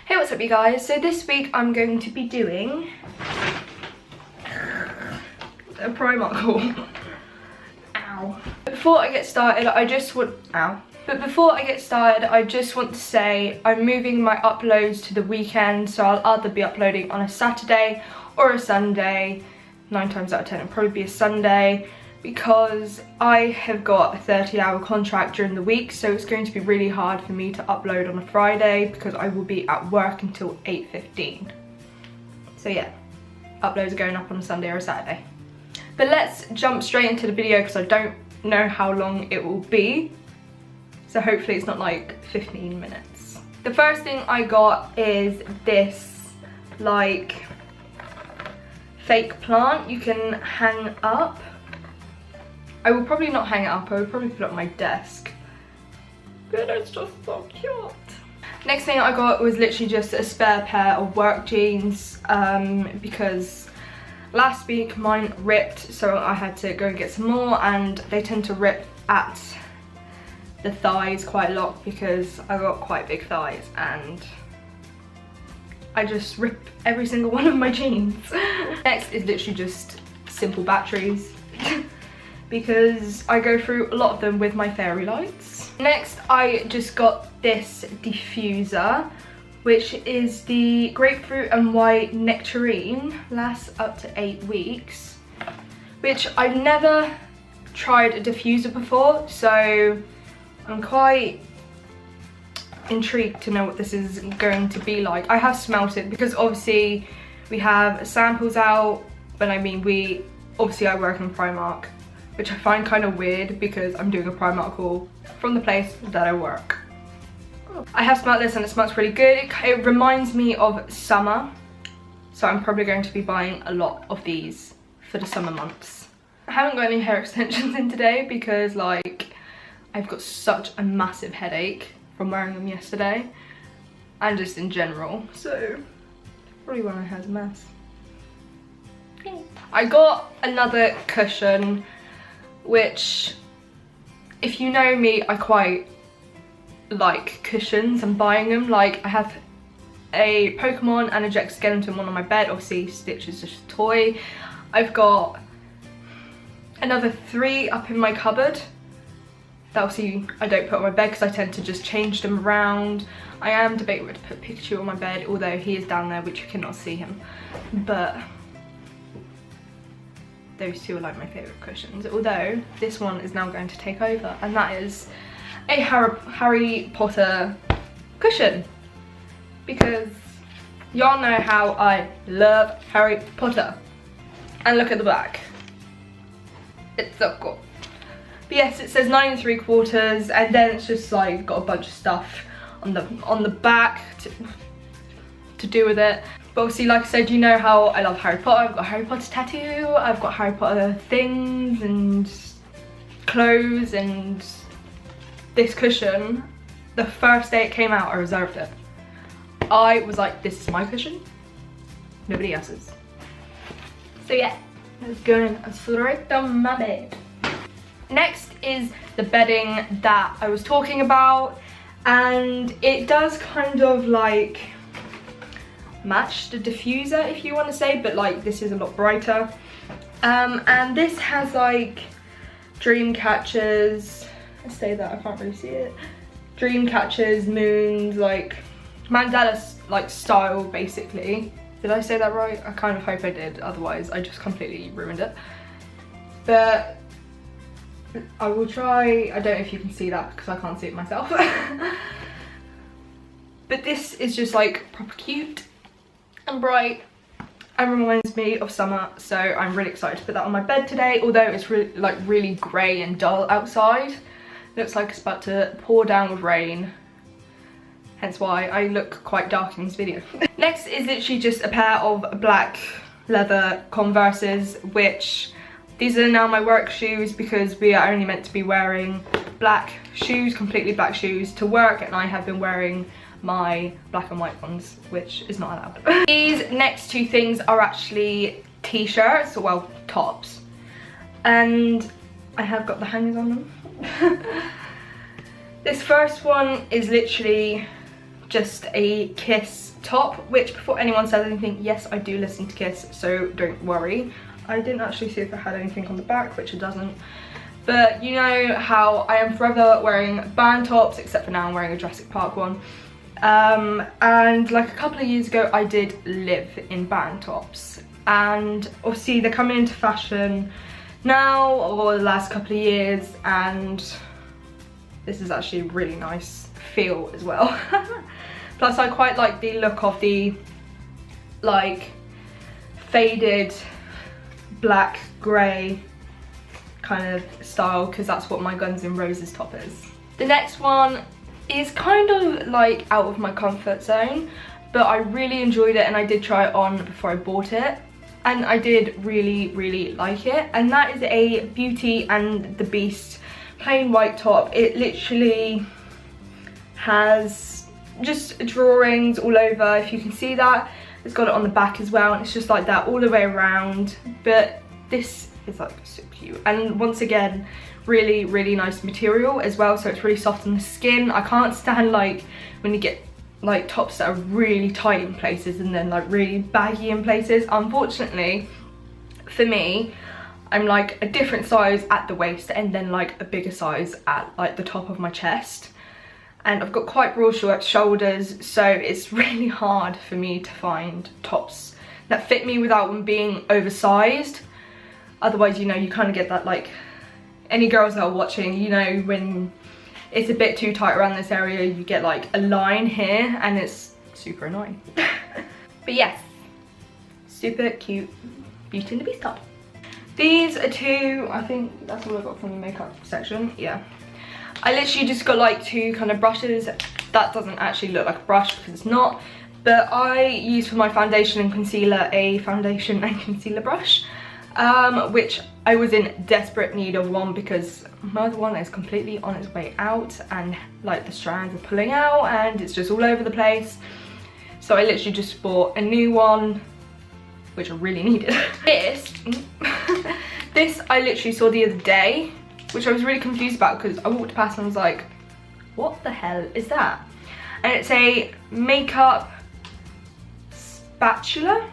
Hey, what's up you guys? So this week I'm going to be doing a Primark haul. Ow. Before I get started, I just want to say I'm moving my uploads to the weekend, so I'll either be uploading on a Saturday or a Sunday. 9 times out of 10 it'll probably be a Sunday, because I have got a 30-hour contract during the week, so it's going to be really hard for me to upload on a Friday because I will be at work until 8:15. So yeah, uploads are going up on a Sunday or a Saturday. But let's jump straight into the video because I don't know how long it will be. So hopefully it's not like 15 minutes. The first thing I got is this like fake plant you can hang up. I will probably not hang it up, I would probably put it on my desk. But it's just so cute. Next thing I got was literally just a spare pair of work jeans because last week mine ripped, so I had to go and get some more, and they tend to rip at the thighs quite a lot because I got quite big thighs and I just rip every single one of my jeans. Next is literally just simple batteries because I go through a lot of them with my fairy lights. Next I just got this diffuser, which is the Grapefruit and White Nectarine, lasts up to 8 weeks, which I've never tried a diffuser before, so I'm quite intrigued to know what this is going to be like. I have smelt it because obviously we have samples out, but I mean I work in Primark, which I find kind of weird because I'm doing a Primark haul from the place that I work. I have smelled this and it smells really good. It reminds me of summer, so I'm probably going to be buying a lot of these for the summer months. I haven't got any hair extensions in today because like I've got such a massive headache from wearing them yesterday and just in general, so probably why my hair's a mess. I got another cushion, which if you know me, I quite like cushions and buying them. Like I have a Pokemon and a Jack Skellington one on my bed. Obviously Stitch is just a toy. I've got another 3 up in my cupboard that obviously I don't put on my bed because I tend to just change them around. I am debating whether to put Pikachu on my bed, although he is down there, which you cannot see him, but those 2 are like my favourite cushions, although this one is now going to take over, and that is a Harry Potter cushion, because y'all know how I love Harry Potter. And look at the back, it's so cool. But yes, it says 9 3/4, and then it's just like got a bunch of stuff on the back to do with it. But obviously, like I said, you know how I love Harry Potter. I've got a Harry Potter tattoo, I've got Harry Potter things and clothes, and this cushion, the first day it came out, I reserved it. I was like, this is my cushion, nobody else's. So yeah, it's going straight on my bed. Next is the bedding that I was talking about, and it does kind of like match the diffuser, if you want to say, but like this is a lot brighter. And this has like dream catchers, let's say that, I can't really see it, dream catchers, moons, like mandala like style basically. Did I say that right? I kind of hope I did, otherwise I just completely ruined it. But I will try, I don't know if you can see that because I can't see it myself. But this is just like proper cute and bright and reminds me of summer, so I'm really excited to put that on my bed today, although it's really grey and dull outside. Looks like it's about to pour down with rain, hence why I look quite dark in this video. Next is literally just a pair of black leather Converses, which these are now my work shoes because we are only meant to be wearing black shoes, completely black shoes to work, and I have been wearing my black and white ones, which is not allowed. These next 2 things are actually t-shirts, well, tops, and I have got the hangers on them. This first one is literally just a kiss top, which before anyone says anything, yes, I do listen to Kiss, so don't worry. I didn't actually see if it had anything on the back, which it doesn't. But you know how I am forever wearing band tops, except for now I'm wearing a Jurassic Park one. And like a couple of years ago, I did live in band tops. And obviously they're coming into fashion now, or the last couple of years, and this is actually a really nice feel as well. Plus I quite like the look of the like faded black grey kind of style, because that's what my Guns N' Roses top is. The next one is kind of like out of my comfort zone, but I really enjoyed it and I did try it on before I bought it, and I did really like it, and that is a Beauty and the Beast plain white top. It literally has just drawings all over, if you can see that. It's got it on the back as well, and it's just like that all the way around, but this is like so cute. And once again, really nice material as well, so it's really soft on the skin. I can't stand like when you get like tops that are really tight in places and then like really baggy in places. Unfortunately for me, I'm like a different size at the waist and then like a bigger size at like the top of my chest, and I've got quite broad shoulders, so it's really hard for me to find tops that fit me without them being oversized. Otherwise, you know, you kind of get that, like, any girls that are watching, you know, when it's a bit too tight around this area, you get like a line here and it's super annoying. But yes, super cute Beauty and the Beast top. These are two, I think that's all I got from the makeup section, yeah. I literally just got like two kind of brushes. That doesn't actually look like a brush because it's not, but I use for my foundation and concealer a foundation and concealer brush. Which I was in desperate need of one because my other one is completely on its way out and like the strands are pulling out and it's just all over the place. So I literally just bought a new one, which I really needed. This I literally saw the other day, which I was really confused about because I walked past and I was like, what the hell is that? And it's a makeup spatula.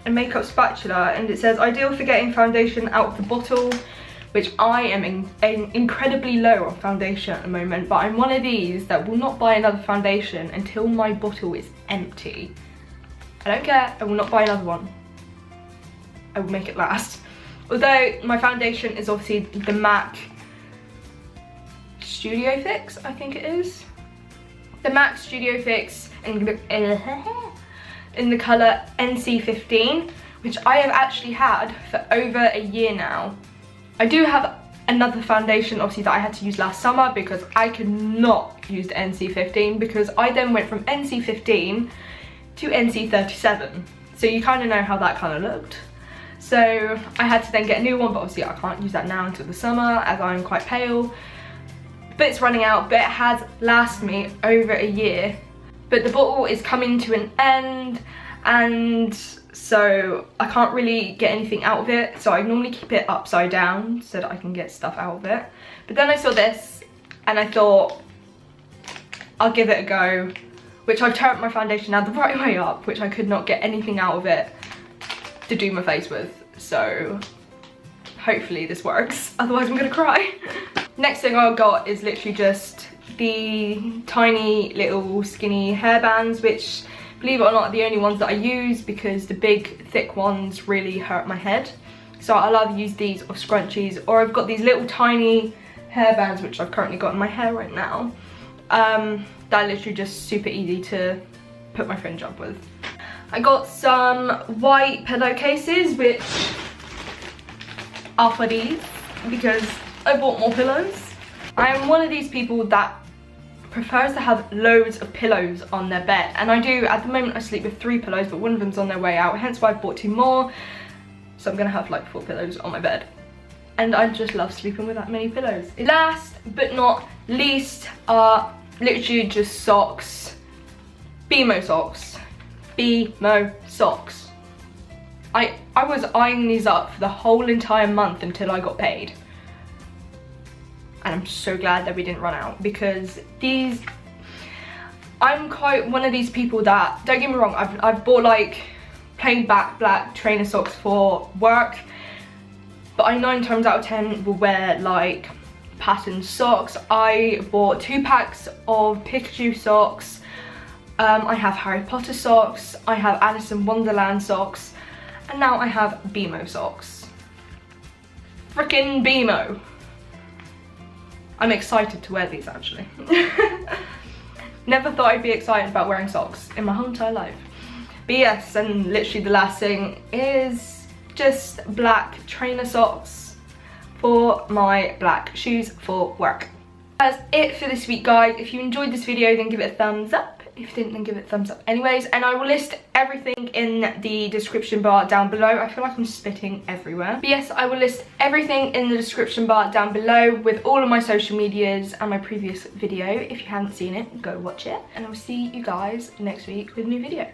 A makeup spatula, and it says ideal for getting foundation out of the bottle, which I am incredibly low on foundation at the moment, but I'm one of these that will not buy another foundation until my bottle is empty. I don't care, I will not buy another one. I will make it last. Although my foundation is obviously the MAC Studio Fix, I think it is. The MAC Studio Fix in the colour NC15, which I have actually had for over a year now. I do have another foundation obviously that I had to use last summer because I could not use the NC15, because I then went from NC15 to NC37. So you kind of know how that kind of looked. So I had to then get a new one, but obviously I can't use that now until the summer as I'm quite pale. But it's running out, but it has lasted me over a year. But the bottle is coming to an end, and so I can't really get anything out of it, so I normally keep it upside down so that I can get stuff out of it. But then I saw this and I thought I'll give it a go, which I've turned my foundation now the right way up, which I could not get anything out of it to do my face with, so hopefully this works, otherwise I'm gonna cry. Next thing I got is literally just the tiny little skinny hairbands, which, believe it or not, are the only ones that I use because the big thick ones really hurt my head. So I'll either use these or scrunchies, or I've got these little tiny hairbands which I've currently got in my hair right now. That are literally just super easy to put my fringe up with. I got some white pillowcases which are for these because I bought more pillows. I'm one of these people that prefers to have loads of pillows on their bed, and I do. At the moment I sleep with 3 pillows, but one of them's on their way out, hence why I've bought 2 more. So I'm gonna have like 4 pillows on my bed, and I just love sleeping with that many pillows. Last but not least are literally just socks. BMO socks. BMO socks. I was eyeing these up for the whole entire month until I got paid. And I'm so glad that we didn't run out, because these, I'm quite one of these people that, don't get me wrong, I've bought like plain black trainer socks for work, but I 9 times out of 10 will wear like patterned socks. I bought 2 packs of Pikachu socks. I have Harry Potter socks, I have Alice in Wonderland socks, and now I have BMO socks. Frickin' BMO. I'm excited to wear these actually. Never thought I'd be excited about wearing socks in my whole entire life. But yes, and literally the last thing is just black trainer socks for my black shoes for work. That's it for this week, guys. If you enjoyed this video, then give it a thumbs up. If you didn't, then give it a thumbs up anyways. And I will list everything in the description bar down below. I feel like I'm spitting everywhere. But yes, I will list everything in the description bar down below with all of my social medias and my previous video. If you haven't seen it, go watch it. And I will see you guys next week with a new video.